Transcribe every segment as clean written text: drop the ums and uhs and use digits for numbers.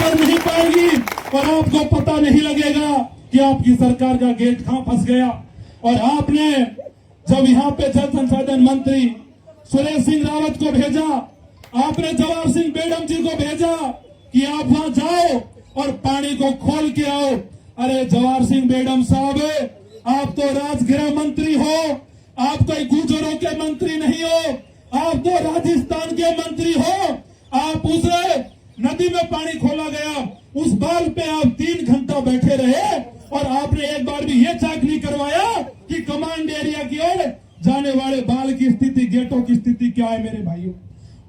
कर नहीं पाएगी और आपको पता नहीं लगेगा कि आपकी सरकार का गेट कहां फंस गया। और आपने जब यहाँ पे जल संसाधन मंत्री सुरेश सिंह रावत को भेजा, आपने जवाहर सिंह बेडम जी को भेजा कि आप वहां जाओ और पानी को खोल के आओ। अरे जवाहर सिंह बेडम साहब, आप तो राजगृह मंत्री हो, आप कोई गुजरों के मंत्री नहीं हो, आप तो राजस्थान के मंत्री हो। आप उस नदी में पानी खोला गया उस बाल पे आप 3 घंटा बैठे रहे और आपने एक बार भी ये चेक नहीं करवाया कि कमांड एरिया की ओर जाने वाले बाल की स्थिति, गेटों की स्थिति क्या है। मेरे भाइयों,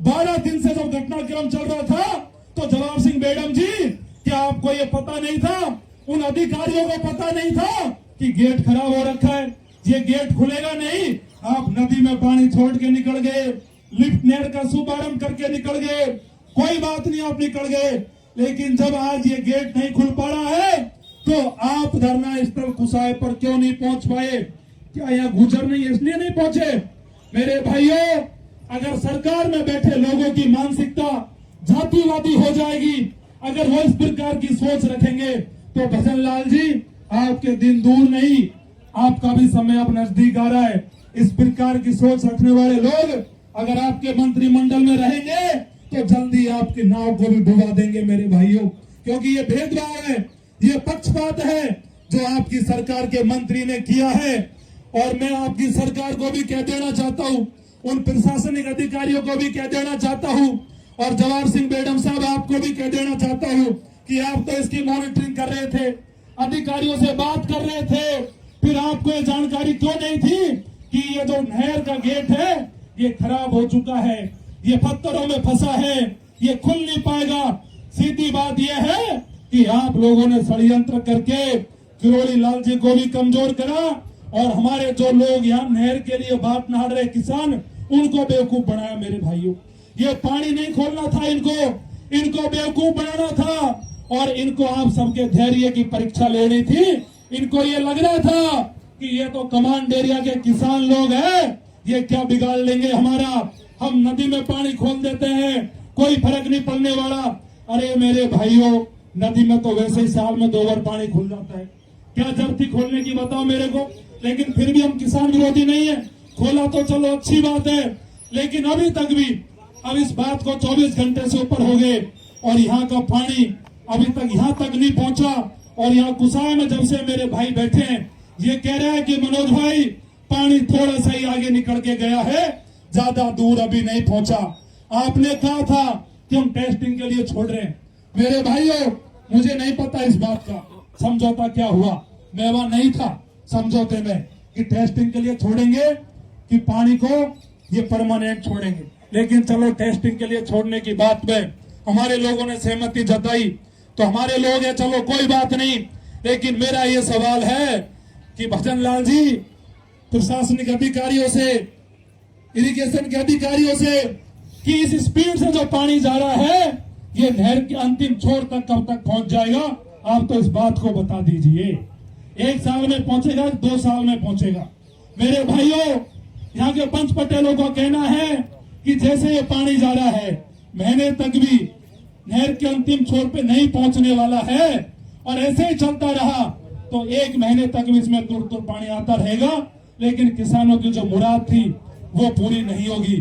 12 दिन से जब घटनाक्रम चल रहा था तो जवाहर सिंह बेडम जी, क्या आपको ये पता नहीं था, उन अधिकारियों को पता नहीं था कि गेट खराब हो रखा है, ये गेट खुलेगा नहीं। आप नदी में पानी छोड़ के निकल गए, लिफ्ट नहर का शुभारंभ करके निकल गए, कोई बात नहीं, आप निकल गए। लेकिन जब आज ये गेट नहीं खुल पा रहा है तो आप धरना स्थल कुसाए पर क्यों नहीं पहुंच पाए? क्या यहाँ गुजर नहीं इसलिए नहीं पहुंचे? मेरे भाइयों, अगर सरकार में बैठे लोगों की मानसिकता जातिवादी हो जाएगी, अगर वो इस प्रकार की सोच रखेंगे तो भजन लाल जी, आपके दिन दूर नहीं, आपका भी समय अब नजदीक आ रहा है। इस प्रकार की सोच रखने वाले लोग अगर आपके मंत्रिमंडल में रहेंगे तो जल्दी आपके नाव को भी डुबा देंगे मेरे भाइयों, क्योंकि ये भेदभाव है, ये पक्षपात है जो आपकी सरकार के मंत्री ने किया है। और मैं आपकी सरकार को भी कह देना चाहता हूं, उन प्रशासनिक अधिकारियों को भी कह देना चाहता हूं और जवाहर सिंह बेडम साहब आपको भी कह देना चाहता हूं कि आप तो इसकी मॉनिटरिंग कर रहे थे, अधिकारियों से बात कर रहे थे, फिर आपको ये जानकारी क्यों नहीं थी कि ये जो नहर का गेट है ये खराब हो चुका है, ये पत्थरों में फंसा है, ये खुल नहीं पाएगा। सीधी बात यह है कि आप लोगों ने षड्यंत्र करके किरोड़ी लाल जी को भी कमजोर करा और हमारे जो लोग यहाँ नहर के लिए बात नहार रहे किसान, उनको बेवकूफ बनाया। मेरे भाइयों, ये पानी नहीं खोलना था, इनको बेवकूफ बनाना था और इनको आप सबके धैर्य की परीक्षा लेनी थी। इनको ये लग रहा था कि ये तो कमांड एरिया के किसान लोग हैं, ये क्या बिगाड़ लेंगे हमारा, हम नदी में पानी खोल देते हैं, कोई फर्क नहीं पड़ने वाला। अरे मेरे भाइयों, नदी में तो वैसे ही साल में 2 बार पानी खुल जाता है, क्या जरूरत थी खोलने की, बताओ मेरे को। लेकिन फिर भी हम किसान विरोधी नहीं है, खोला तो चलो अच्छी बात है, लेकिन अभी तक भी अब इस बात को 24 घंटे से ऊपर हो गए और यहाँ का पानी अभी तक यहाँ तक नहीं पहुंचा। और यहाँ कुसाया में जब से मेरे भाई बैठे हैं, ये कह रहे हैं कि मनोज भाई पानी थोड़ा सा ही आगे निकल के गया है, ज्यादा दूर अभी नहीं पहुंचा। आपने कहा था कि हम टेस्टिंग के लिए छोड़ रहे हैं। मेरे भाइयों, मुझे नहीं पता इस बात का समझौता क्या हुआ, मैं वहां नहीं था समझौते में कि टेस्टिंग के लिए छोड़ेंगे कि पानी को ये परमानेंट छोड़ेंगे। लेकिन चलो, टेस्टिंग के लिए छोड़ने की बात में हमारे लोगों ने सहमति जताई तो हमारे लोग हैं, चलो कोई बात नहीं। लेकिन मेरा ये सवाल है कि भजन लाल जी, प्रशासनिक अधिकारियों से, इरिगेशन के अधिकारियों से, कि इस स्पीड से जो पानी जा रहा है ये नहर के अंतिम छोर तक कब तक पहुंच जाएगा, आप तो इस बात को बता दीजिए। 1 साल में पहुंचेगा, 2 साल में पहुंचेगा? मेरे भाइयों, यहाँ के पंच पटेलों का कहना है कि जैसे ये पानी जा रहा है, महीने तक भी नहर के अंतिम छोर पे नहीं पहुंचने वाला है और ऐसे ही चलता रहा तो 1 महीने तक भी इसमें दूर दूर पानी आता रहेगा, लेकिन किसानों की जो मुराद थी वो पूरी नहीं होगी।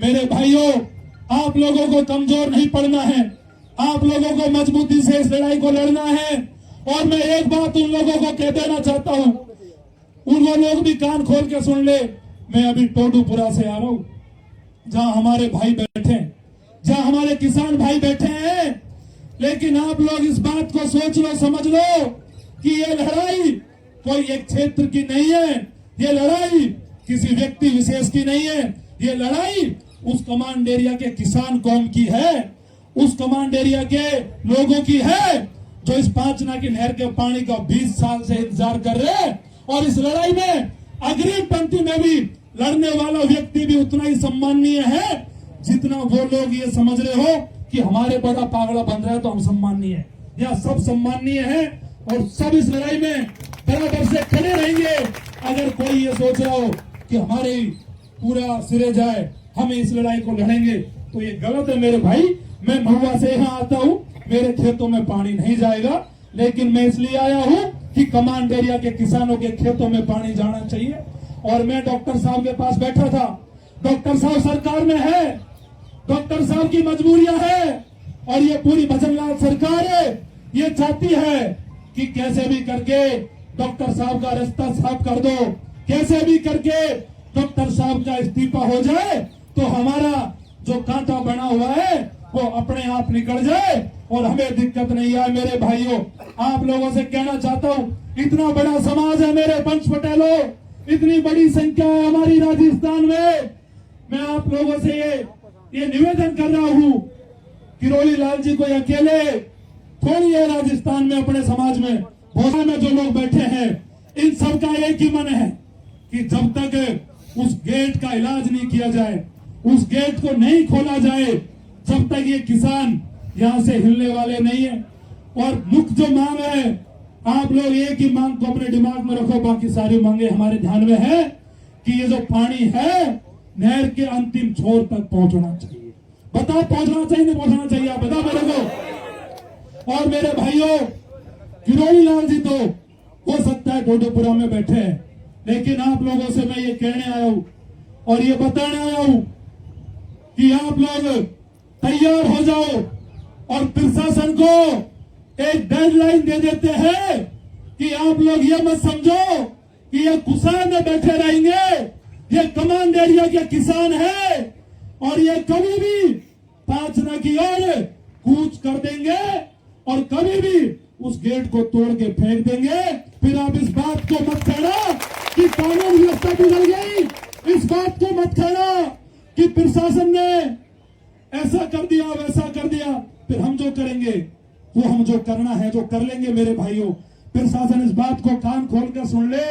मेरे भाइयों, आप लोगों को कमजोर नहीं पड़ना है, आप लोगों को मजबूती से इस लड़ाई को लड़ना है। और मैं एक बात उन लोगों को कह देना चाहता हूं, उन लोग भी कान खोल के सुन ले। मैं अभी टोडूपुरा से आ रहा हूं, जहां हमारे भाई बैठे, जहां हमारे किसान भाई बैठे हैं, लेकिन आप लोग इस बात को सोच लो, समझ लो कि ये लड़ाई कोई एक क्षेत्र की नहीं है, ये लड़ाई किसी व्यक्ति विशेष की नहीं है, ये लड़ाई उस कमांड एरिया के किसान कौम की है, उस कमांड एरिया के लोगों की है जो इस 5 नाकी नहर के पानी का 20 साल से इंतजार कर रहे हैं। और इस लड़ाई में अग्रिम पंक्ति में भी लड़ने वाला व्यक्ति भी उतना ही सम्माननीय है जितना वो लोग ये समझ रहे हो कि हमारे बड़ा पागड़ा बन रहा है तो हम सम्माननीय है। यह सब सम्माननीय है और सब इस लड़ाई में बराबर से खड़े रहेंगे। अगर कोई ये सोच रहा हो कि हमारे पूरा सिरे जाए, हम इस लड़ाई को लड़ेंगे, तो ये गलत है मेरे भाई। मैं महुआ से यहाँ आता हूँ, मेरे खेतों में पानी नहीं जाएगा, लेकिन मैं इसलिए आया हूं कि कमांड एरिया के किसानों के खेतों में पानी जाना चाहिए। और मैं डॉक्टर साहब के पास बैठा था। डॉक्टर साहब सरकार में है, डॉक्टर साहब की मजबूरियां है, और ये पूरी भजनलाल सरकार है, ये चाहती है कि कैसे भी करके डॉक्टर साहब का रास्ता साफ कर दो, कैसे भी करके डॉक्टर साहब का इस्तीफा हो जाए तो हमारा जो कांटा बना हुआ है वो अपने आप निकल जाए और हमें दिक्कत नहीं आए। मेरे भाइयों, आप लोगों से कहना चाहता हूं, इतना बड़ा समाज है मेरे पंच पटेलों, इतनी बड़ी संख्या है हमारी राजस्थान में। मैं आप लोगों से ये निवेदन कर रहा हूं, किरोड़ी लाल जी को अकेले थोड़ी है राजस्थान में, अपने समाज में भोसले में जो लोग बैठे हैं, इन सबका एक ही मन है कि जब तक उस गेट का इलाज नहीं किया जाए, उस गेट को नहीं खोला जाए, जब तक ये किसान यहां से हिलने वाले नहीं है। और मुख्य जो मांग है, आप लोग एक ही मांग को अपने दिमाग में रखो, बाकी सारी मांगे हमारे ध्यान में है कि ये जो पानी है नहर के अंतिम छोर तक पहुंचना चाहिए। बताओ पहुंचना चाहिए नहीं पहुंचना चाहिए? आप बताओ मेरे को। और मेरे भाइयों, किरोड़ी लाल जी तो हो सकता है डोडोपुरा में बैठे हैं, लेकिन आप लोगों से मैं ये कहने आया हूं और ये बताने आया हूं कि आप लोग तैयार हो जाओ और प्रशासन को एक डेडलाइन दे देते हैं कि आप लोग ये मत समझो कि ये किसान में बैठे रहेंगे, ये कमांड एरिया के किसान है और ये कभी भी पाचना की ओर कूच कर देंगे और कभी भी उस गेट को तोड़ के फेंक देंगे। फिर आप इस बात को मत कहना कि कानून व्यवस्था बिगड़ गई, इस बात को मत कहना कि प्रशासन ने ऐसा कर दिया वैसा कर दिया। फिर हम जो करेंगे वो हम जो करना है जो कर लेंगे। मेरे भाइयों, प्रशासन इस बात को कान खोल कर सुन ले।